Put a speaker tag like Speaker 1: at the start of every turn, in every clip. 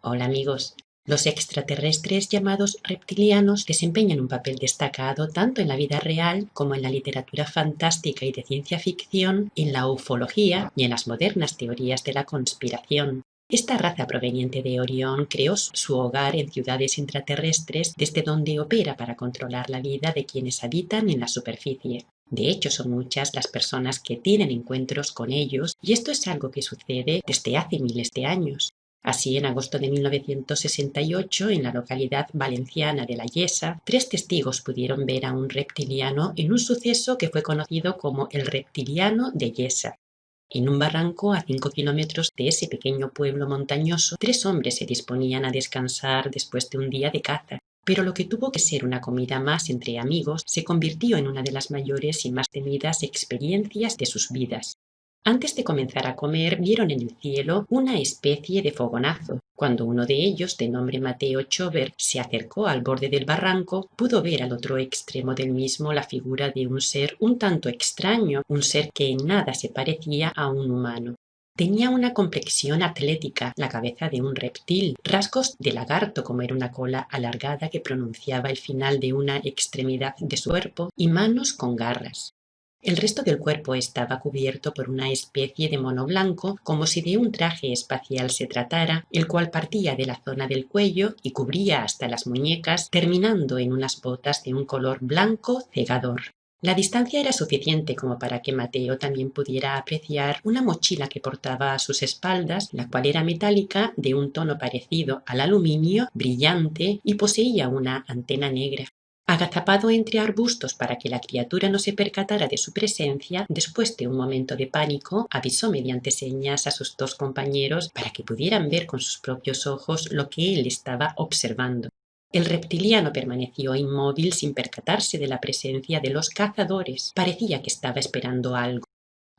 Speaker 1: Hola amigos. Los extraterrestres llamados reptilianos desempeñan un papel destacado tanto en la vida real como en la literatura fantástica y de ciencia ficción, en la ufología y en las modernas teorías de la conspiración. Esta raza proveniente de Orión creó su hogar en ciudades intraterrestres desde donde opera para controlar la vida de quienes habitan en la superficie. De hecho, son muchas las personas que tienen encuentros con ellos y esto es algo que sucede desde hace miles de años. Así, en agosto de 1968, en la localidad valenciana de La Yesa, 3 testigos pudieron ver a un reptiliano en un suceso que fue conocido como el reptiliano de Yesa. En un barranco a 5 kilómetros de ese pequeño pueblo montañoso, 3 hombres se disponían a descansar después de un día de caza. Pero lo que tuvo que ser una comida más entre amigos se convirtió en una de las mayores y más temidas experiencias de sus vidas. Antes de comenzar a comer, vieron en el cielo una especie de fogonazo. Cuando uno de ellos, de nombre Mateo Chover, se acercó al borde del barranco, pudo ver al otro extremo del mismo la figura de un ser un tanto extraño, un ser que en nada se parecía a un humano. Tenía una complexión atlética, la cabeza de un reptil, rasgos de lagarto como era una cola alargada que pronunciaba el final de una extremidad de su cuerpo y manos con garras. El resto del cuerpo estaba cubierto por una especie de mono blanco, como si de un traje espacial se tratara, el cual partía de la zona del cuello y cubría hasta las muñecas, terminando en unas botas de un color blanco cegador. La distancia era suficiente como para que Mateo también pudiera apreciar una mochila que portaba a sus espaldas, la cual era metálica, de un tono parecido al aluminio, brillante y poseía una antena negra. Agazapado entre arbustos para que la criatura no se percatara de su presencia, después de un momento de pánico, avisó mediante señas a sus 2 compañeros para que pudieran ver con sus propios ojos lo que él estaba observando. El reptiliano permaneció inmóvil sin percatarse de la presencia de los cazadores. Parecía que estaba esperando algo.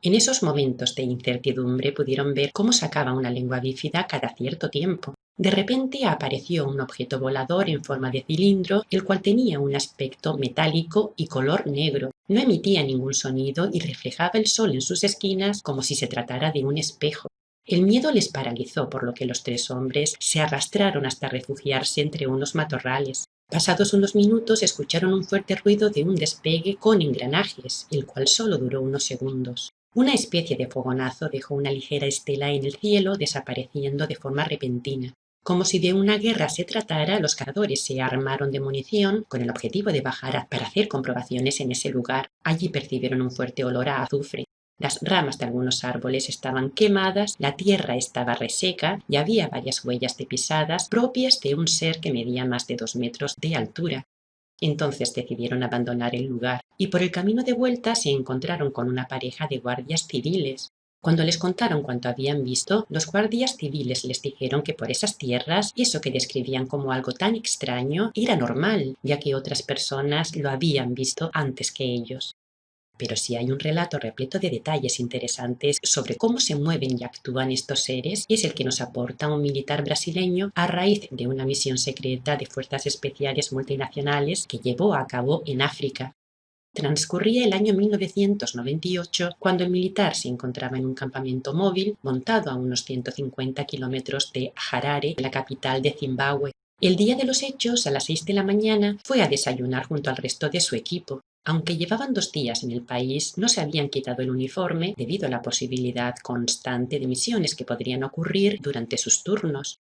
Speaker 1: En esos momentos de incertidumbre pudieron ver cómo sacaba una lengua bífida cada cierto tiempo. De repente apareció un objeto volador en forma de cilindro, el cual tenía un aspecto metálico y color negro. No emitía ningún sonido y reflejaba el sol en sus esquinas como si se tratara de un espejo. El miedo les paralizó, por lo que los 3 hombres se arrastraron hasta refugiarse entre unos matorrales. Pasados unos minutos escucharon un fuerte ruido de un despegue con engranajes, el cual solo duró unos segundos. Una especie de fogonazo dejó una ligera estela en el cielo, desapareciendo de forma repentina. Como si de una guerra se tratara, los cazadores se armaron de munición con el objetivo de bajar para hacer comprobaciones en ese lugar. Allí percibieron un fuerte olor a azufre. Las ramas de algunos árboles estaban quemadas, la tierra estaba reseca y había varias huellas de pisadas propias de un ser que medía más de 2 metros de altura. Entonces decidieron abandonar el lugar y por el camino de vuelta se encontraron con una pareja de guardias civiles. Cuando les contaron cuanto habían visto, los guardias civiles les dijeron que por esas tierras eso que describían como algo tan extraño era normal, ya que otras personas lo habían visto antes que ellos. Pero si hay un relato repleto de detalles interesantes sobre cómo se mueven y actúan estos seres, es el que nos aporta un militar brasileño a raíz de una misión secreta de fuerzas especiales multinacionales que llevó a cabo en África. Transcurría el año 1998 cuando el militar se encontraba en un campamento móvil montado a unos 150 kilómetros de Harare, la capital de Zimbabue. El día de los hechos, a las 6 de la mañana, fue a desayunar junto al resto de su equipo. Aunque llevaban 2 días en el país, no se habían quitado el uniforme debido a la posibilidad constante de misiones que podrían ocurrir durante sus turnos.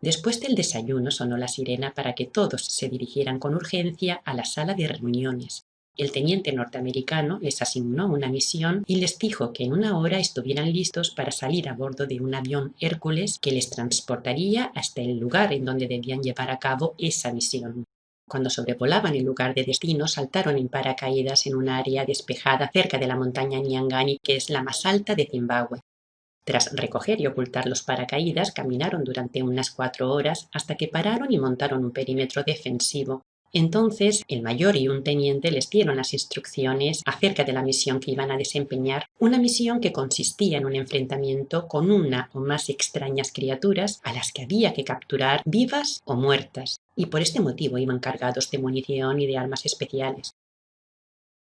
Speaker 1: Después del desayuno sonó la sirena para que todos se dirigieran con urgencia a la sala de reuniones. El teniente norteamericano les asignó una misión y les dijo que en una hora estuvieran listos para salir a bordo de un avión Hércules que les transportaría hasta el lugar en donde debían llevar a cabo esa misión. Cuando sobrevolaban el lugar de destino, saltaron en paracaídas en un área despejada cerca de la montaña Nyangani, que es la más alta de Zimbabue. Tras recoger y ocultar los paracaídas, caminaron durante unas 4 horas hasta que pararon y montaron un perímetro defensivo. Entonces, el mayor y un teniente les dieron las instrucciones acerca de la misión que iban a desempeñar, una misión que consistía en un enfrentamiento con una o más extrañas criaturas a las que había que capturar vivas o muertas, y por este motivo iban cargados de munición y de armas especiales.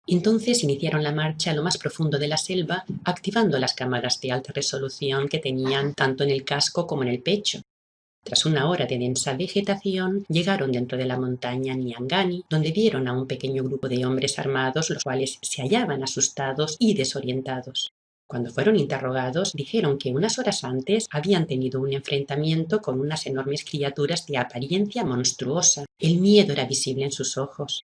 Speaker 1: Entonces iniciaron la marcha a lo más profundo de la selva, activando las cámaras de alta resolución que tenían tanto en el casco como en el pecho. Tras una hora de densa vegetación, llegaron dentro de la montaña Nyangani, donde vieron a un pequeño grupo de hombres armados, los cuales se hallaban asustados y desorientados. Cuando fueron interrogados, dijeron que unas horas antes habían tenido un enfrentamiento con unas enormes criaturas de apariencia monstruosa. El miedo era visible en sus ojos.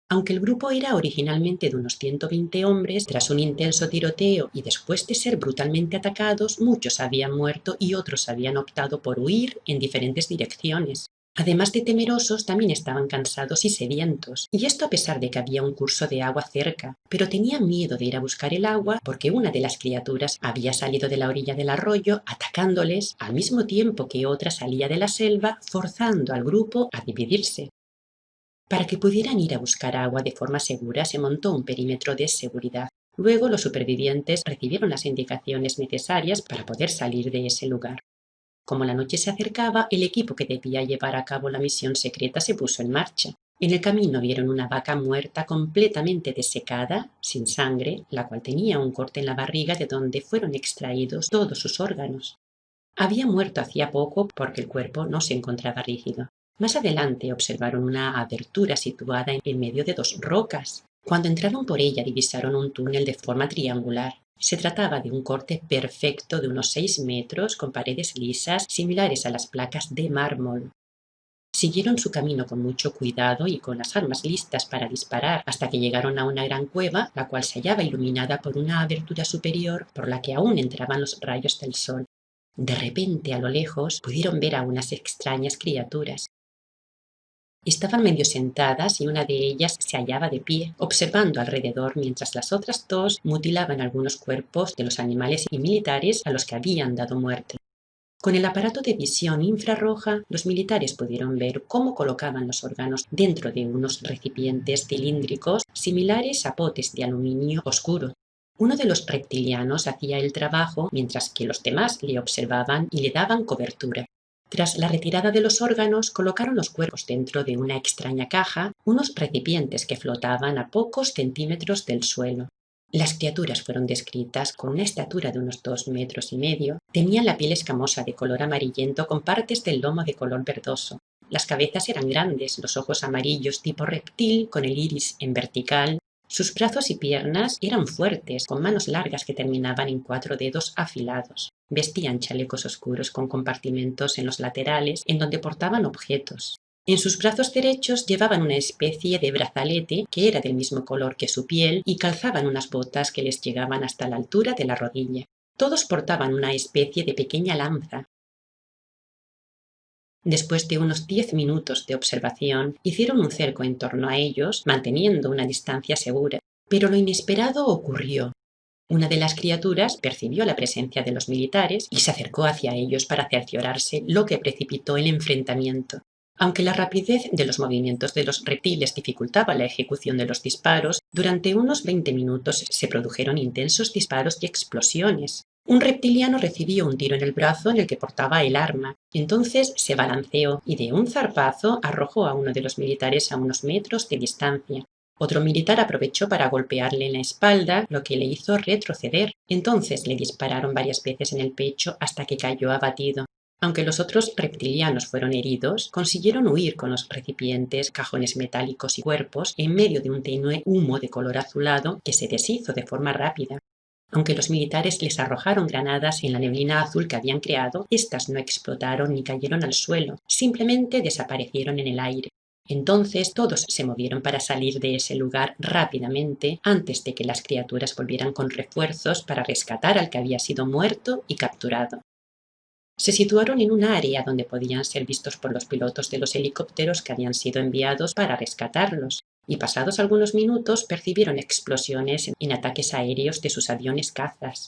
Speaker 1: Aunque el grupo era originalmente de unos 120 hombres, tras un intenso tiroteo y después de ser brutalmente atacados, muchos habían muerto y otros habían optado por huir en diferentes direcciones. Además de temerosos, también estaban cansados y sedientos, y esto a pesar de que había un curso de agua cerca, pero tenían miedo de ir a buscar el agua porque una de las criaturas había salido de la orilla del arroyo atacándoles al mismo tiempo que otra salía de la selva, forzando al grupo a dividirse. Para que pudieran ir a buscar agua de forma segura, se montó un perímetro de seguridad. Luego los supervivientes recibieron las indicaciones necesarias para poder salir de ese lugar. Como la noche se acercaba, el equipo que debía llevar a cabo la misión secreta se puso en marcha. En el camino vieron una vaca muerta completamente desecada, sin sangre, la cual tenía un corte en la barriga de donde fueron extraídos todos sus órganos. Había muerto hacía poco porque el cuerpo no se encontraba rígido. Más adelante observaron una abertura situada en medio de dos rocas. Cuando entraron por ella divisaron un túnel de forma triangular. Se trataba de un corte perfecto de unos 6 metros con paredes lisas similares a las placas de mármol. Siguieron su camino con mucho cuidado y con las armas listas para disparar hasta que llegaron a una gran cueva, la cual se hallaba iluminada por una abertura superior por la que aún entraban los rayos del sol. De repente, a lo lejos, pudieron ver a unas extrañas criaturas. Estaban medio sentadas y una de ellas se hallaba de pie, observando alrededor mientras las otras dos mutilaban algunos cuerpos de los animales y militares a los que habían dado muerte. Con el aparato de visión infrarroja, los militares pudieron ver cómo colocaban los órganos dentro de unos recipientes cilíndricos similares a potes de aluminio oscuro. Uno de los reptilianos hacía el trabajo mientras que los demás le observaban y le daban cobertura. Tras la retirada de los órganos, colocaron los cuerpos dentro de una extraña caja, unos recipientes que flotaban a pocos centímetros del suelo. Las criaturas fueron descritas con una estatura de unos 2,5 metros, tenían la piel escamosa de color amarillento con partes del lomo de color verdoso. Las cabezas eran grandes, los ojos amarillos tipo reptil con el iris en vertical. Sus brazos y piernas eran fuertes, con manos largas que terminaban en 4 dedos afilados. Vestían chalecos oscuros con compartimentos en los laterales en donde portaban objetos. En sus brazos derechos llevaban una especie de brazalete que era del mismo color que su piel y calzaban unas botas que les llegaban hasta la altura de la rodilla. Todos portaban una especie de pequeña lanza. Después de unos 10 minutos de observación, hicieron un cerco en torno a ellos, manteniendo una distancia segura. Pero lo inesperado ocurrió. Una de las criaturas percibió la presencia de los militares y se acercó hacia ellos para cerciorarse, lo que precipitó el enfrentamiento. Aunque la rapidez de los movimientos de los reptiles dificultaba la ejecución de los disparos, durante unos 20 minutos se produjeron intensos disparos y explosiones. Un reptiliano recibió un tiro en el brazo en el que portaba el arma. Entonces se balanceó y de un zarpazo arrojó a uno de los militares a unos metros de distancia. Otro militar aprovechó para golpearle en la espalda, lo que le hizo retroceder. Entonces le dispararon varias veces en el pecho hasta que cayó abatido. Aunque los otros reptilianos fueron heridos, consiguieron huir con los recipientes, cajones metálicos y cuerpos en medio de un tenue humo de color azulado que se deshizo de forma rápida. Aunque los militares les arrojaron granadas en la neblina azul que habían creado, éstas no explotaron ni cayeron al suelo, simplemente desaparecieron en el aire. Entonces todos se movieron para salir de ese lugar rápidamente antes de que las criaturas volvieran con refuerzos para rescatar al que había sido muerto y capturado. Se situaron en un área donde podían ser vistos por los pilotos de los helicópteros que habían sido enviados para rescatarlos, y pasados algunos minutos percibieron explosiones en ataques aéreos de sus aviones cazas.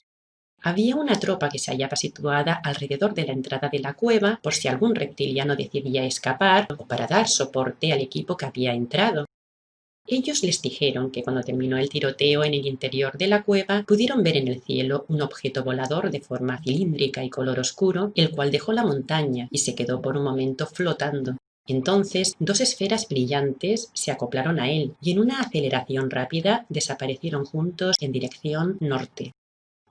Speaker 1: Había una tropa que se hallaba situada alrededor de la entrada de la cueva por si algún reptiliano decidía escapar o para dar soporte al equipo que había entrado. Ellos les dijeron que cuando terminó el tiroteo en el interior de la cueva, pudieron ver en el cielo un objeto volador de forma cilíndrica y color oscuro, el cual dejó la montaña y se quedó por un momento flotando. Entonces, 2 esferas brillantes se acoplaron a él y en una aceleración rápida desaparecieron juntos en dirección norte.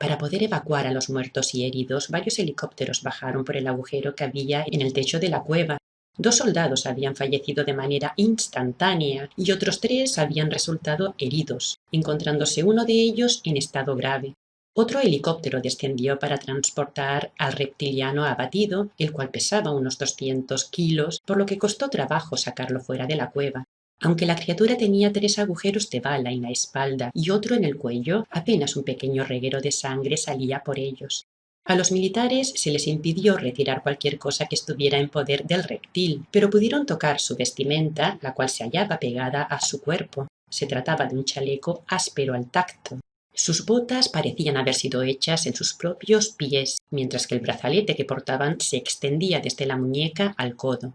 Speaker 1: Para poder evacuar a los muertos y heridos, varios helicópteros bajaron por el agujero que había en el techo de la cueva. 2 soldados habían fallecido de manera instantánea y otros 3 habían resultado heridos, encontrándose uno de ellos en estado grave. Otro helicóptero descendió para transportar al reptiliano abatido, el cual pesaba unos 200 kilos, por lo que costó trabajo sacarlo fuera de la cueva. Aunque la criatura tenía 3 agujeros de bala en la espalda y otro en el cuello, apenas un pequeño reguero de sangre salía por ellos. A los militares se les impidió retirar cualquier cosa que estuviera en poder del reptil, pero pudieron tocar su vestimenta, la cual se hallaba pegada a su cuerpo. Se trataba de un chaleco áspero al tacto. Sus botas parecían haber sido hechas en sus propios pies, mientras que el brazalete que portaban se extendía desde la muñeca al codo.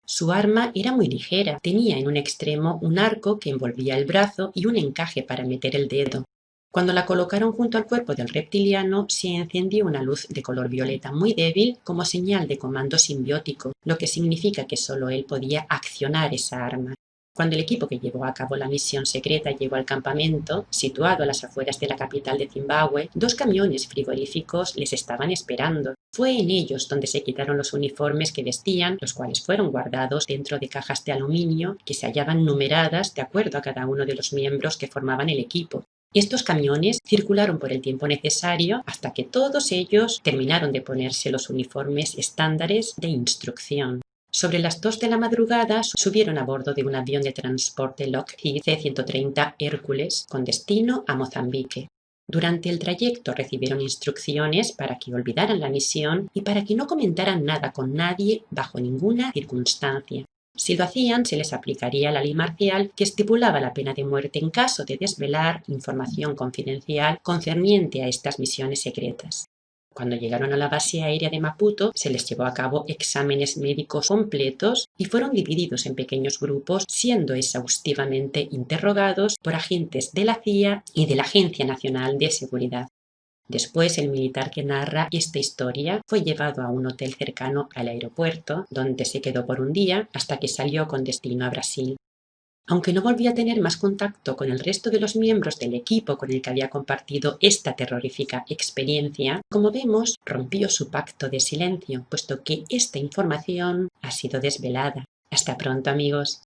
Speaker 1: Su arma era muy ligera, tenía en un extremo un arco que envolvía el brazo y un encaje para meter el dedo. Cuando la colocaron junto al cuerpo del reptiliano, se encendió una luz de color violeta muy débil como señal de comando simbiótico, lo que significa que solo él podía accionar esa arma. Cuando el equipo que llevó a cabo la misión secreta llegó al campamento, situado a las afueras de la capital de Zimbabue, 2 camiones frigoríficos les estaban esperando. Fue en ellos donde se quitaron los uniformes que vestían, los cuales fueron guardados dentro de cajas de aluminio que se hallaban numeradas de acuerdo a cada uno de los miembros que formaban el equipo. Estos camiones circularon por el tiempo necesario hasta que todos ellos terminaron de ponerse los uniformes estándares de instrucción. Sobre las 2 de la madrugada subieron a bordo de un avión de transporte Lockheed C-130 Hércules con destino a Mozambique. Durante el trayecto recibieron instrucciones para que olvidaran la misión y para que no comentaran nada con nadie bajo ninguna circunstancia. Si lo hacían, se les aplicaría la ley marcial que estipulaba la pena de muerte en caso de desvelar información confidencial concerniente a estas misiones secretas. Cuando llegaron a la base aérea de Maputo, se les llevó a cabo exámenes médicos completos y fueron divididos en pequeños grupos, siendo exhaustivamente interrogados por agentes de la CIA y de la Agencia Nacional de Seguridad. Después, el militar que narra esta historia fue llevado a un hotel cercano al aeropuerto, donde se quedó por un día hasta que salió con destino a Brasil. Aunque no volvió a tener más contacto con el resto de los miembros del equipo con el que había compartido esta terrorífica experiencia, como vemos, rompió su pacto de silencio, puesto que esta información ha sido desvelada. Hasta pronto, amigos.